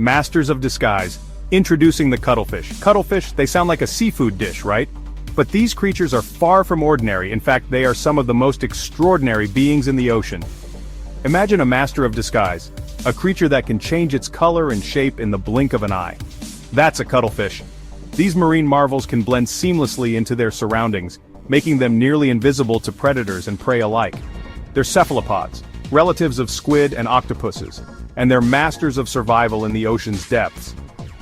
Masters of disguise. Introducing the cuttlefish. Cuttlefish, they sound like a seafood dish, right? But these creatures are far from ordinary. In fact, they are some of the most extraordinary beings in the ocean. Imagine a master of disguise, a creature that can change its color and shape in the blink of an eye. That's a cuttlefish. These marine marvels can blend seamlessly into their surroundings, making them nearly invisible to predators and prey alike. They're cephalopods, relatives of squid and octopuses, and they're masters of survival in the ocean's depths.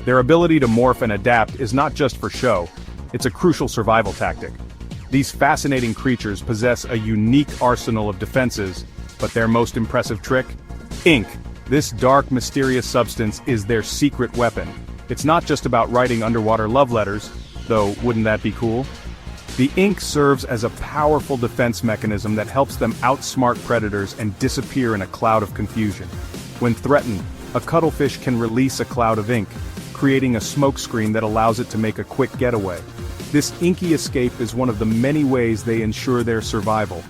Their ability to morph and adapt is not just for show, it's a crucial survival tactic. These fascinating creatures possess a unique arsenal of defenses, but their most impressive trick? Ink. This dark, mysterious substance is their secret weapon. It's not just about writing underwater love letters, though wouldn't that be cool? The ink serves as a powerful defense mechanism that helps them outsmart predators and disappear in a cloud of confusion. When threatened, a cuttlefish can release a cloud of ink, creating a smokescreen that allows it to make a quick getaway. This inky escape is one of the many ways they ensure their survival.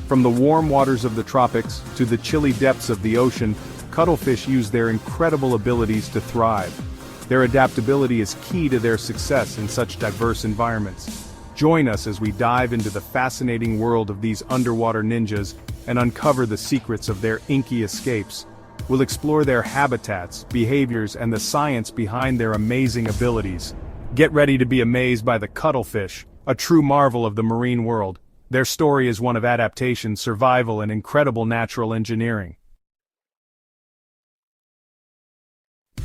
From the warm waters of the tropics to the chilly depths of the ocean, cuttlefish use their incredible abilities to thrive. Their adaptability is key to their success in such diverse environments. Join us as we dive into the fascinating world of these underwater ninjas and uncover the secrets of their inky escapes. We'll explore their habitats, behaviors, and the science behind their amazing abilities. Get ready to be amazed by the cuttlefish, a true marvel of the marine world. Their story is one of adaptation, survival, and incredible natural engineering.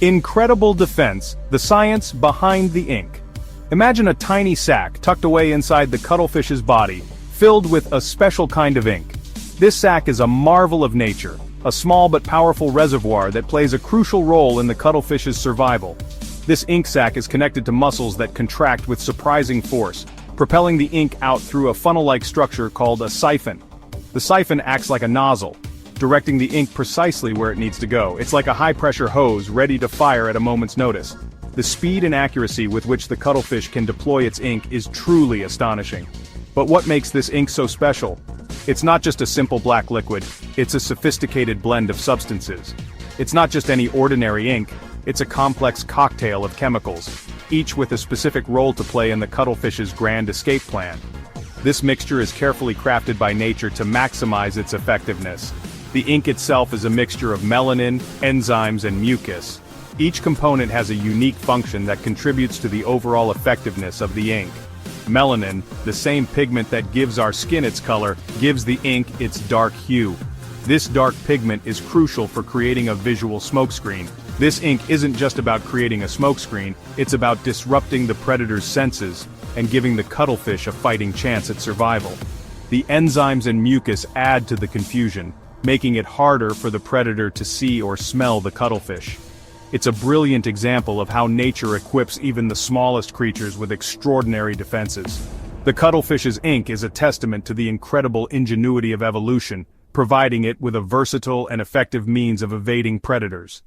Incredible defense, the science behind the ink. Imagine a tiny sac tucked away inside the cuttlefish's body, filled with a special kind of ink. This sac is a marvel of nature, a small but powerful reservoir that plays a crucial role in the cuttlefish's survival. This ink sac is connected to muscles that contract with surprising force, propelling the ink out through a funnel-like structure called a siphon. The siphon acts like a nozzle, directing the ink precisely where it needs to go. It's like a high-pressure hose ready to fire at a moment's notice. The speed and accuracy with which the cuttlefish can deploy its ink is truly astonishing. But what makes this ink so special? It's not just a simple black liquid, it's a sophisticated blend of substances. It's not just any ordinary ink, it's a complex cocktail of chemicals, each with a specific role to play in the cuttlefish's grand escape plan. This mixture is carefully crafted by nature to maximize its effectiveness. The ink itself is a mixture of melanin, enzymes, and mucus. Each component has a unique function that contributes to the overall effectiveness of the ink. Melanin, the same pigment that gives our skin its color, gives the ink its dark hue. This dark pigment is crucial for creating a visual smokescreen. This ink isn't just about creating a smokescreen, it's about disrupting the predator's senses and giving the cuttlefish a fighting chance at survival. The enzymes and mucus add to the confusion, making it harder for the predator to see or smell the cuttlefish. It's a brilliant example of how nature equips even the smallest creatures with extraordinary defenses. The cuttlefish's ink is a testament to the incredible ingenuity of evolution, providing it with a versatile and effective means of evading predators.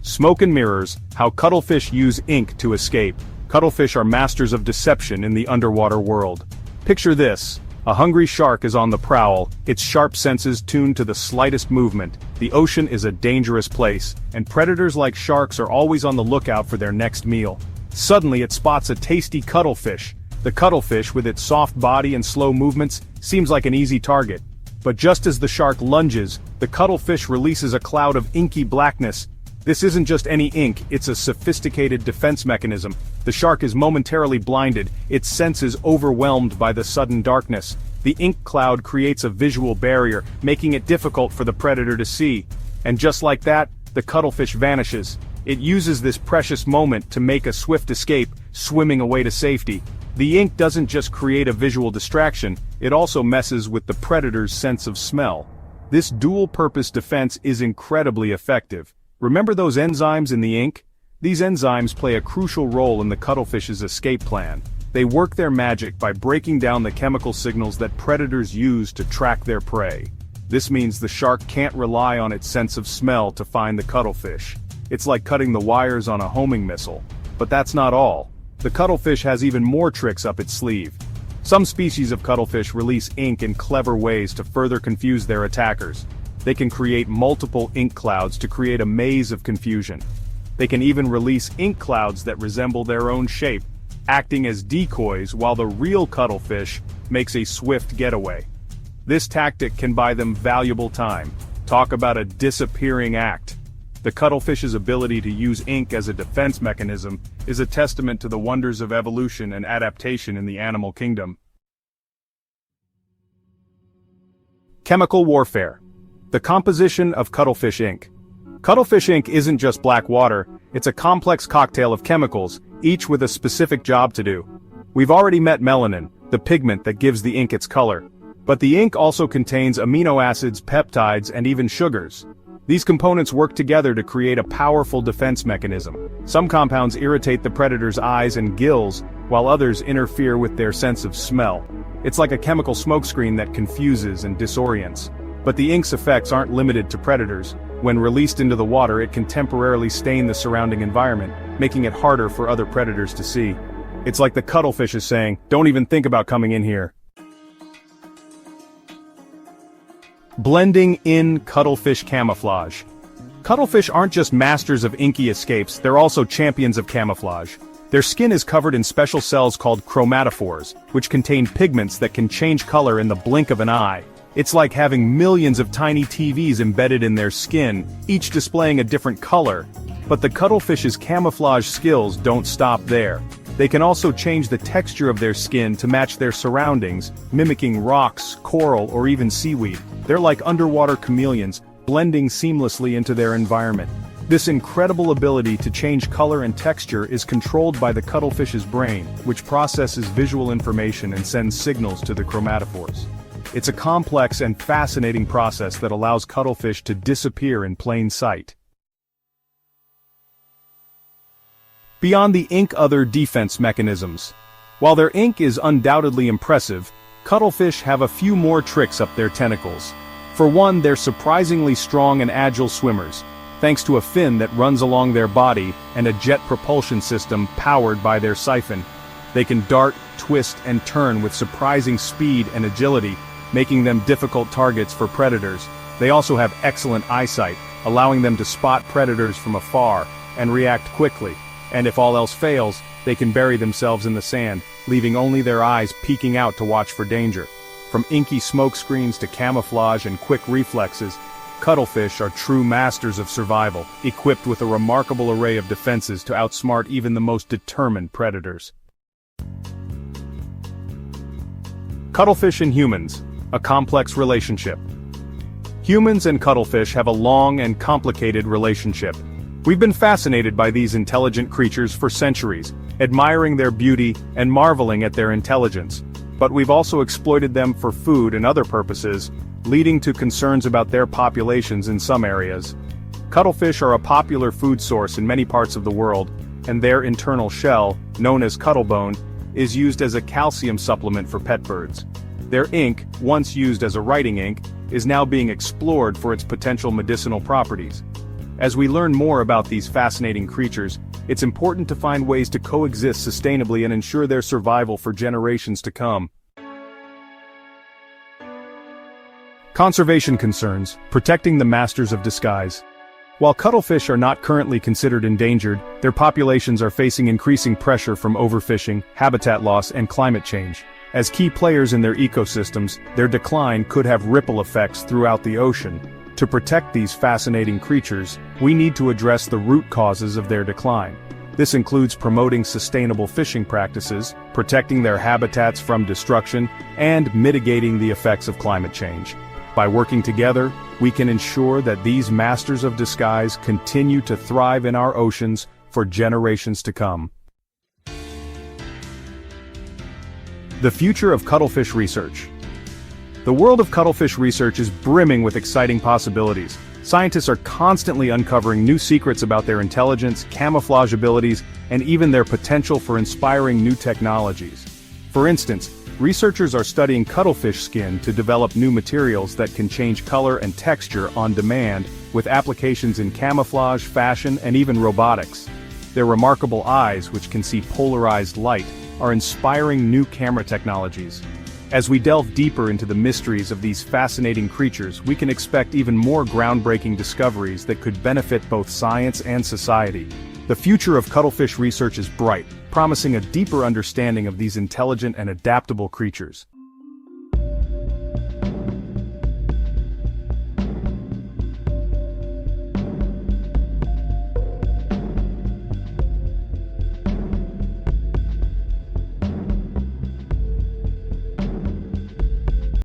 Smoke and mirrors, how cuttlefish use ink to escape. Cuttlefish are masters of deception in the underwater world. Picture this. A hungry shark is on the prowl, its sharp senses tuned to the slightest movement. The ocean is a dangerous place, and predators like sharks are always on the lookout for their next meal. Suddenly it spots a tasty cuttlefish. The cuttlefish, with its soft body and slow movements, seems like an easy target. But just as the shark lunges, the cuttlefish releases a cloud of inky blackness. This isn't just any ink, it's a sophisticated defense mechanism. The shark is momentarily blinded, its senses overwhelmed by the sudden darkness. The ink cloud creates a visual barrier, making it difficult for the predator to see. And just like that, the cuttlefish vanishes. It uses this precious moment to make a swift escape, swimming away to safety. The ink doesn't just create a visual distraction, it also messes with the predator's sense of smell. This dual-purpose defense is incredibly effective. Remember those enzymes in the ink? These enzymes play a crucial role in the cuttlefish's escape plan. They work their magic by breaking down the chemical signals that predators use to track their prey. This means the shark can't rely on its sense of smell to find the cuttlefish. It's like cutting the wires on a homing missile. But that's not all. The cuttlefish has even more tricks up its sleeve. Some species of cuttlefish release ink in clever ways to further confuse their attackers. They can create multiple ink clouds to create a maze of confusion. They can even release ink clouds that resemble their own shape, acting as decoys while the real cuttlefish makes a swift getaway. This tactic can buy them valuable time. Talk about a disappearing act. The cuttlefish's ability to use ink as a defense mechanism is a testament to the wonders of evolution and adaptation in the animal kingdom. Chemical warfare. The composition of cuttlefish ink. Cuttlefish ink isn't just black water, it's a complex cocktail of chemicals, each with a specific job to do. We've already met melanin, the pigment that gives the ink its color. But the ink also contains amino acids, peptides, and even sugars. These components work together to create a powerful defense mechanism. Some compounds irritate the predator's eyes and gills, while others interfere with their sense of smell. It's like a chemical smokescreen that confuses and disorients. But the ink's effects aren't limited to predators. When released into the water, it can temporarily stain the surrounding environment, making it harder for other predators to see. It's like the cuttlefish is saying, "Don't even think about coming in here." Blending in cuttlefish camouflage. Cuttlefish aren't just masters of inky escapes, they're also champions of camouflage. Their skin is covered in special cells called chromatophores, which contain pigments that can change color in the blink of an eye. It's like having millions of tiny TVs embedded in their skin, each displaying a different color. But the cuttlefish's camouflage skills don't stop there. They can also change the texture of their skin to match their surroundings, mimicking rocks, coral, or even seaweed. They're like underwater chameleons, blending seamlessly into their environment. This incredible ability to change color and texture is controlled by the cuttlefish's brain, which processes visual information and sends signals to the chromatophores. It's a complex and fascinating process that allows cuttlefish to disappear in plain sight. Beyond the ink, other defense mechanisms. While their ink is undoubtedly impressive, cuttlefish have a few more tricks up their tentacles. For one, they're surprisingly strong and agile swimmers, thanks to a fin that runs along their body and a jet propulsion system powered by their siphon. They can dart, twist, and turn with surprising speed and agility, making them difficult targets for predators. They also have excellent eyesight, allowing them to spot predators from afar and react quickly. And if all else fails, they can bury themselves in the sand, leaving only their eyes peeking out to watch for danger. From inky smokescreens to camouflage and quick reflexes, cuttlefish are true masters of survival, equipped with a remarkable array of defenses to outsmart even the most determined predators. Cuttlefish and humans, a complex relationship. Humans and cuttlefish have a long and complicated relationship. We've been fascinated by these intelligent creatures for centuries, admiring their beauty and marveling at their intelligence. But we've also exploited them for food and other purposes, leading to concerns about their populations in some areas. Cuttlefish are a popular food source in many parts of the world, and their internal shell, known as cuttlebone, is used as a calcium supplement for pet birds. Their ink, once used as a writing ink, is now being explored for its potential medicinal properties. As we learn more about these fascinating creatures, it's important to find ways to coexist sustainably and ensure their survival for generations to come. Conservation concerns, protecting the masters of disguise. While cuttlefish are not currently considered endangered, their populations are facing increasing pressure from overfishing, habitat loss, and climate change. As key players in their ecosystems, their decline could have ripple effects throughout the ocean. To protect these fascinating creatures, we need to address the root causes of their decline. This includes promoting sustainable fishing practices, protecting their habitats from destruction, and mitigating the effects of climate change. By working together, we can ensure that these masters of disguise continue to thrive in our oceans for generations to come. The future of cuttlefish research. The world of cuttlefish research is brimming with exciting possibilities. Scientists are constantly uncovering new secrets about their intelligence, camouflage abilities, and even their potential for inspiring new technologies. For instance, researchers are studying cuttlefish skin to develop new materials that can change color and texture on demand, with applications in camouflage, fashion, and even robotics. Their remarkable eyes, which can see polarized light, are inspiring new camera technologies. As we delve deeper into the mysteries of these fascinating creatures, we can expect even more groundbreaking discoveries that could benefit both science and society. The future of cuttlefish research is bright, promising a deeper understanding of these intelligent and adaptable creatures.